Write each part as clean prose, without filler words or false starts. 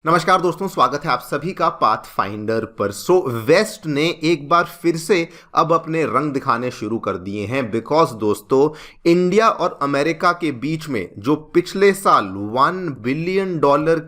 नमस्कार दोस्तों, स्वागत है आप सभी का पाथफाइंडर पर। वेस्ट ने एक बार फिर से अब अपने रंग दिखाने शुरू कर दिए हैं बिकॉज दोस्तों इंडिया और अमेरिका के बीच में जो पिछले साल $1 बिलियन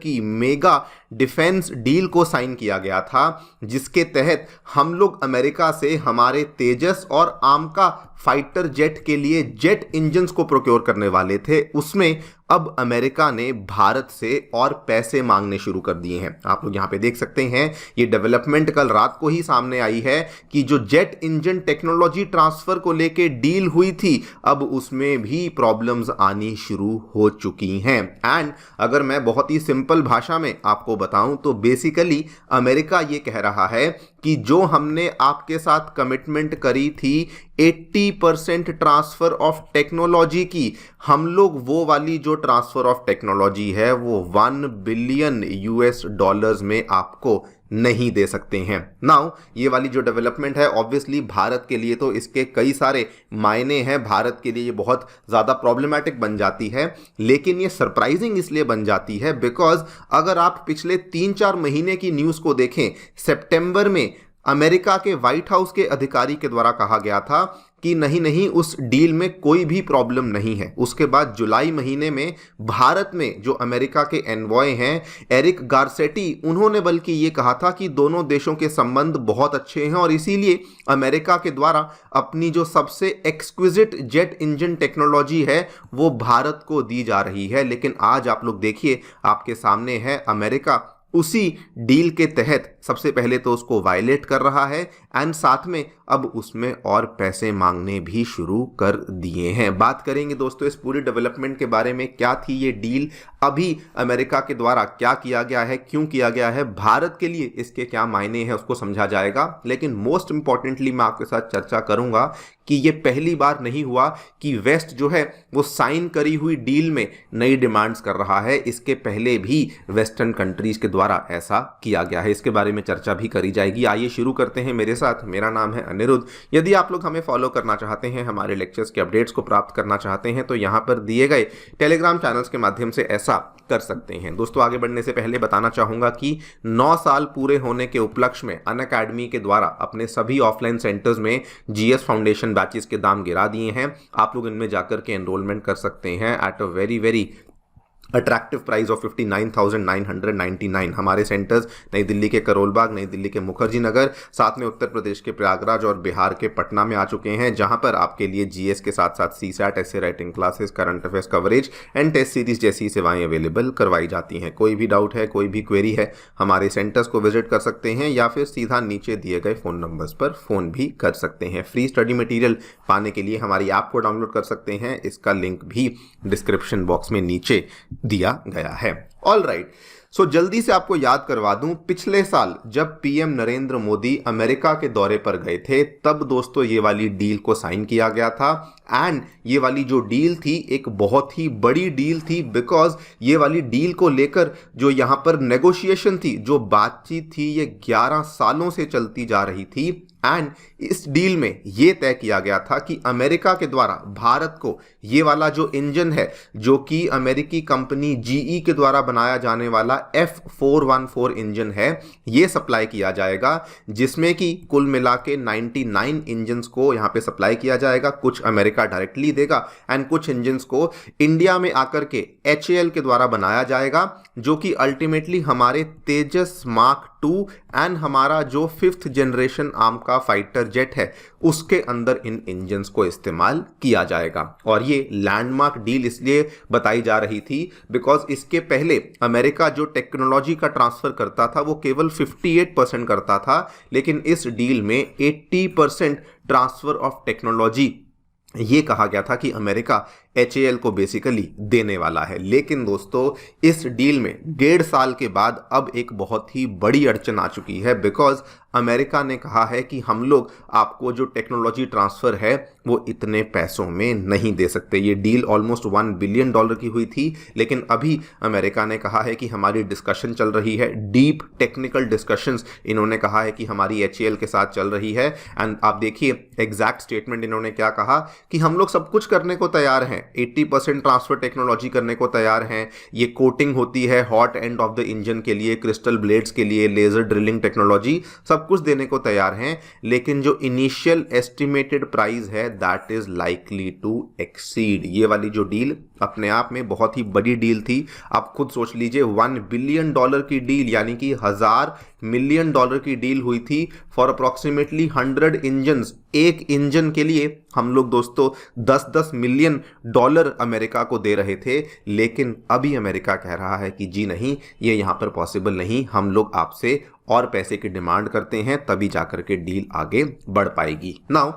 की मेगा डिफेंस डील को साइन किया गया था, जिसके तहत हम लोग अमेरिका से हमारे तेजस और आमका फाइटर जेट के लिए जेट इंजन्स को प्रोक्योर करने वाले थे, उसमें अब अमेरिका ने भारत से और पैसे मांगने शुरू कर दिए हैं। आप लोग यहां पे देख सकते हैं, ये डेवलपमेंट कल रात को ही सामने आई है कि जो जेट इंजन टेक्नोलॉजी ट्रांसफर को लेके डील हुई थी, अब उसमें भी प्रॉब्लम्स आनी शुरू हो चुकी हैं। एंड अगर मैं बहुत ही सिंपल भाषा में आपको बताऊं तो बेसिकली अमेरिका ये कह रहा है कि जो हमने आपके साथ कमिटमेंट करी थी 80% ट्रांसफर ऑफ टेक्नोलॉजी की, हम लोग वो वाली जो ट्रांसफर ऑफ टेक्नोलॉजी है वो $1 बिलियन में आपको नहीं दे सकते हैं। नाउ ये वाली जो डेवलपमेंट है ऑब्वियसली भारत के लिए तो इसके कई सारे मायने हैं, भारत के लिए ये बहुत ज़्यादा प्रॉब्लमैटिक बन जाती है, लेकिन ये सरप्राइजिंग इसलिए बन जाती है बिकॉज अगर आप पिछले 3-4 महीने की न्यूज़ को देखें, सितंबर में अमेरिका के व्हाइट हाउस के अधिकारी के द्वारा कहा गया था कि नहीं उस डील में कोई भी प्रॉब्लम नहीं है। उसके बाद जुलाई महीने में भारत में जो अमेरिका के एनवॉय हैं एरिक गारसेटी, उन्होंने बल्कि ये कहा था कि दोनों देशों के संबंध बहुत अच्छे हैं और इसीलिए अमेरिका के द्वारा अपनी जो सबसे एक्सक्विजिट जेट इंजन टेक्नोलॉजी है वो भारत को दी जा रही है। लेकिन आज आप लोग देखिए, आपके सामने है अमेरिका उसी डील के तहत सबसे पहले तो उसको वायलेट कर रहा है एंड साथ में अब उसमें और पैसे मांगने भी शुरू कर दिए हैं। बात करेंगे दोस्तों इस पूरी डेवलपमेंट के बारे में, क्या थी ये डील, अभी अमेरिका के द्वारा क्या किया गया है, क्यों किया गया है, भारत के लिए इसके क्या मायने हैं, उसको समझा जाएगा। लेकिन मोस्ट इंपॉर्टेंटली मैं आपके साथ चर्चा करूंगा कि ये पहली बार नहीं हुआ कि वेस्ट जो है वो साइन करी हुई डील में नई डिमांड्स कर रहा है। इसके पहले भी वेस्टर्न कंट्रीज के द्वारा ऐसा किया गया है, इसके बारे में चर्चा भी करी जाएगी। आइए शुरू करते हैं मेरे साथ। मेरा नाम है अनिरुद्ध। यदि आप लोग हमें फॉलो करना चाहते हैं, हमारे लेक्चर्स के अपडेट्स को प्राप्त करना चाहते हैं, तो यहाँ पर दिए गए टेलीग्राम चैनल्स के माध्यम से ऐसा कर सकते हैं। दोस्तों आगे बढ़ने से पहले बताना चाहूंगा कि 9 साल पूरे होने के उपलक्ष्य में अनअकैडमी के द्वारा अपने सभी ऑफलाइन सेंटर्स में जीएस फाउंडेशन बैचेस के दाम गिरा दिए हैं। आप लोग इनमें जाकर के एनरोलमेंट कर सकते हैं at a very attractive price of 59,999। हमारे सेंटर्स नई दिल्ली के करोल बाग, नई दिल्ली के मुखर्जी नगर, साथ में उत्तर प्रदेश के प्रयागराज और बिहार के पटना में आ चुके हैं, जहां पर आपके लिए जीएस के साथ साथ सीसैट, ऐसे writing classes, current affairs coverage and test series जैसी सेवाएं अवेलेबल करवाई जाती हैं। कोई भी डाउट है, कोई भी क्वेरी है, हमारे सेंटर्स को विजिट कर सकते हैं या फिर सीधा नीचे दिए गए फ़ोन नंबर्स पर फ़ोन भी कर सकते हैं। फ्री स्टडी मटीरियल पाने के लिए हमारी ऐप को डाउनलोड कर सकते हैं, इसका लिंक भी डिस्क्रिप्शन बॉक्स में नीचे दिया गया है। ऑल राइट, सो जल्दी से आपको याद करवा दूं, पिछले साल जब पीएम नरेंद्र मोदी अमेरिका के दौरे पर गए थे, तब दोस्तों ये वाली डील को साइन किया गया था। एंड ये वाली जो डील थी एक बहुत ही बड़ी डील थी बिकॉज ये वाली डील को लेकर जो यहां पर नेगोशिएशन थी, जो बातचीत थी, ये 11 सालों से चलती जा रही थी। एंड इस डील में यह तय किया गया था कि अमेरिका के द्वारा भारत को ये वाला जो इंजन है, जो कि अमेरिकी कंपनी जीई के द्वारा बनाया जाने वाला F414 इंजन है, ये सप्लाई किया जाएगा, जिसमें कि कुल मिला के 99 इंजन्स को यहाँ पे सप्लाई किया जाएगा। कुछ अमेरिका डायरेक्टली देगा एंड कुछ इंजन्स को इंडिया में आकर के HAL के द्वारा बनाया जाएगा, जो कि अल्टीमेटली हमारे तेजस मार्क 2 एंड हमारा जो 5th जनरेशन आर्म का फाइटर जेट है उसके अंदर इन इंजन्स को इस्तेमाल किया जाएगा। और ये लैंडमार्क डील इसलिए बताई जा रही थी बिकॉज इसके पहले अमेरिका जो टेक्नोलॉजी का ट्रांसफर करता था वो केवल 58% करता था, लेकिन इस डील में 80% ट्रांसफर ऑफ टेक्नोलॉजी ये कहा गया था कि अमेरिका HAL को बेसिकली देने वाला है। लेकिन दोस्तों इस डील में 1.5 साल के बाद अब एक बहुत ही बड़ी अड़चन आ चुकी है बिकॉज अमेरिका ने कहा है कि हम लोग आपको जो टेक्नोलॉजी ट्रांसफ़र है वो इतने पैसों में नहीं दे सकते। ये डील ऑलमोस्ट $1 बिलियन की हुई थी, लेकिन अभी अमेरिका ने कहा है कि हमारी डिस्कशन चल रही है, डीप टेक्निकल डिस्कशंस इन्होंने कहा है कि हमारी HAL के साथ चल रही है। एंड आप देखिए एग्जैक्ट स्टेटमेंट इन्होंने क्या कहा कि हम लोग सब कुछ करने को तैयार हैं, 80% ट्रांसफर टेक्नोलॉजी करने को तैयार हैं। ये कोटिंग होती है hot end of the engine के लिए, क्रिस्टल ब्लेड्स के लिए, लेजर ड्रिलिंग टेक्नोलॉजी, सब कुछ देने को तैयार हैं। लेकिन जो इनिशियल एस्टिमेटेड प्राइस है that is likely to exceed. ये वाली जो डील अपने आप में बहुत ही बड़ी डील थी। आप खुद सोच लीजिए, $1 बिलियन की डील, यानी कि $1000 मिलियन की डील हुई थी फॉर अप्रॉक्सीमेटली 100 इंजन। एक इंजन के लिए हम लोग दोस्तों 10-10 मिलियन डॉलर अमेरिका को दे रहे थे। लेकिन अभी अमेरिका कह रहा है कि जी नहीं, ये यहाँ पर पॉसिबल नहीं, हम लोग आपसे और पैसे की डिमांड करते हैं, तभी जाकर के डील आगे बढ़ पाएगी। नाउ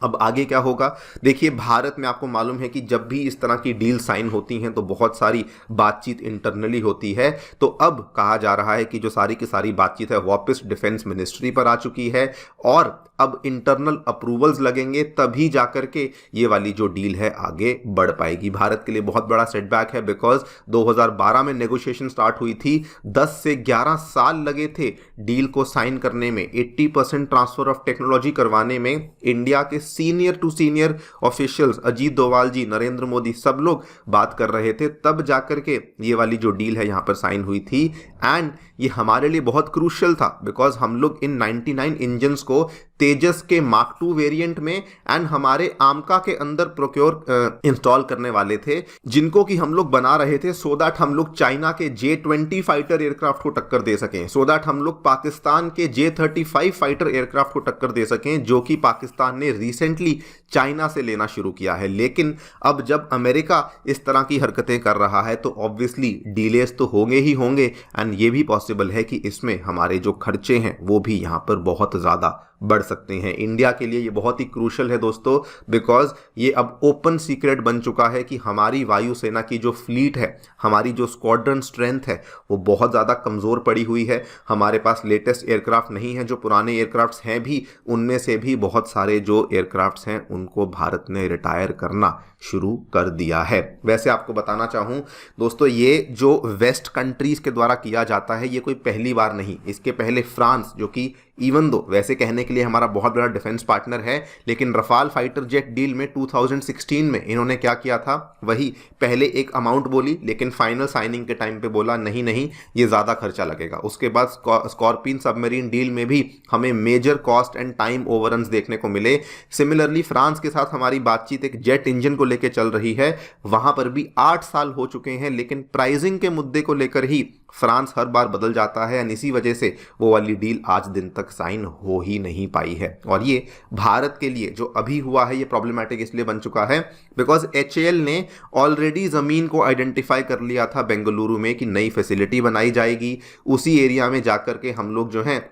अब आगे क्या होगा, देखिए भारत में आपको मालूम है कि जब भी इस तरह की डील साइन होती हैं तो बहुत सारी बातचीत इंटरनली होती है। तो अब कहा जा रहा है कि जो सारी की सारी बातचीत है वापस डिफेंस मिनिस्ट्री पर आ चुकी है और अब इंटरनल अप्रूवल्स लगेंगे, तभी जाकर के ये वाली जो डील है आगे बढ़ पाएगी। भारत के लिए बहुत बड़ा सेटबैक है, बिकॉज 2012 में नेगोशिएशन स्टार्ट हुई थी, 10 से 11 साल लगे थे डील को साइन करने में, 80% ट्रांसफर ऑफ टेक्नोलॉजी करवाने में। इंडिया के senior to senior officials, Ajit Doval ji, Narendra Modi, सब लोग बात कर रहे थे, तब जाकर के ये वाली जो डील है यहां पर साइन हुई थी। एंड ये हमारे लिए बहुत क्रूशियल था, बिकॉज हम लोग इन 99 इंजन्स को तेजस के मार्क 2 वेरिएंट में एंड हमारे आमका के अंदर प्रोक्योर इंस्टॉल करने वाले थे, जिनको कि हम लोग बना रहे थे सो दैट हम लोग चाइना के J-20 फाइटर एयरक्राफ्ट को टक्कर दे सकें, सो दैट हम लोग पाकिस्तान के J-35 फाइटर एयरक्राफ्ट को टक्कर दे सकें, जो कि पाकिस्तान ने रिसेंटली चाइना से लेना शुरू किया है। लेकिन अब जब अमेरिका इस तरह की हरकतें कर रहा है तो ऑब्वियसली डिलेस तो होंगे ही होंगे, एंड ये भी पॉसिबल है कि इसमें हमारे जो खर्चे हैं वो भी यहां पर बहुत ज़्यादा बढ़ सकते हैं। इंडिया के लिए ये बहुत ही क्रूशल है दोस्तों, बिकॉज ये अब ओपन सीक्रेट बन चुका है कि हमारी वायुसेना की जो फ्लीट है, हमारी जो स्क्वाड्रन स्ट्रेंथ है, वो बहुत ज़्यादा कमज़ोर पड़ी हुई है। हमारे पास लेटेस्ट एयरक्राफ्ट नहीं है, जो पुराने एयरक्राफ्ट्स हैं भी उनमें से भी बहुत सारे जो एयरक्राफ्ट्स हैं उनको भारत ने रिटायर करना शुरू कर दिया है। वैसे आपको बताना चाहूँ दोस्तों, ये जो वेस्ट कंट्रीज़ के द्वारा किया जाता है ये कोई पहली बार नहीं। इसके पहले फ्रांस, जो कि इवन दो वैसे कहने के लिए हमारा बहुत बड़ा डिफेंस पार्टनर है, लेकिन रफाल फाइटर जेट डील में 2016 में इन्होंने क्या किया था, वही पहले एक अमाउंट बोली, लेकिन फाइनल साइनिंग के टाइम पे बोला नहीं नहीं ये ज़्यादा खर्चा लगेगा। उसके बाद स्कॉर्पियन सबमरीन डील में भी हमें मेजर कॉस्ट एंड टाइम ओवररन्स देखने को मिले। सिमिलरली फ्रांस के साथ हमारी बातचीत एक जेट इंजन को लेकर चल रही है, वहां पर भी 8 साल हो चुके हैं, लेकिन प्राइसिंग के मुद्दे को लेकर ही फ्रांस हर बार बदल जाता है, और इसी वजह से वो वाली डील आज दिन तक साइन हो ही नहीं पाई है। और ये भारत के लिए जो अभी हुआ है ये प्रॉब्लमैटिक इसलिए बन चुका है बिकॉज HAL ने ऑलरेडी ज़मीन को आइडेंटिफाई कर लिया था बेंगलुरु में कि नई फैसिलिटी बनाई जाएगी, उसी एरिया में जाकर के हम लोग जो हैं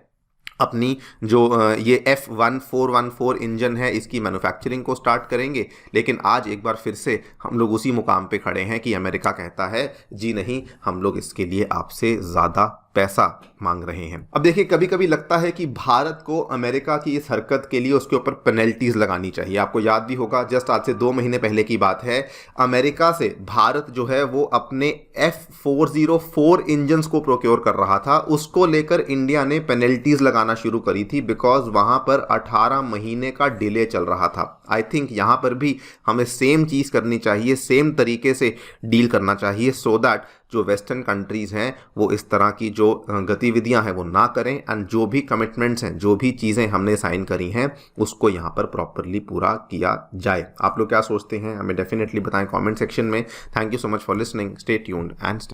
अपनी जो ये F1414 इंजन है इसकी मैन्युफैक्चरिंग को स्टार्ट करेंगे। लेकिन आज एक बार फिर से हम लोग उसी मुकाम पे खड़े हैं कि अमेरिका कहता है जी नहीं, हम लोग इसके लिए आपसे ज़्यादा पैसा मांग रहे हैं। अब देखिए, कभी कभी लगता है कि भारत को अमेरिका की इस हरकत के लिए उसके ऊपर पेनल्टीज लगानी चाहिए। आपको याद भी होगा, जस्ट आज से 2 महीने पहले की बात है, अमेरिका से भारत जो है वो अपने F404 इंजन्स को प्रोक्योर कर रहा था, उसको लेकर इंडिया ने पेनल्टीज लगाना शुरू करी थी बिकॉज वहां पर 18 महीने का डिले चल रहा था। आई थिंक यहां पर भी हमें सेम चीज़ करनी चाहिए, सेम तरीके से डील करना चाहिए, सो दैट जो वेस्टर्न कंट्रीज़ हैं वो इस तरह की जो गतिविधियां हैं वो ना करें, एंड जो भी कमिटमेंट्स हैं, जो भी चीज़ें हमने साइन करी हैं उसको यहाँ पर प्रॉपरली पूरा किया जाए। आप लोग क्या सोचते हैं हमें डेफिनेटली बताएं कमेंट सेक्शन में। Thank you so much for listening, stay tuned and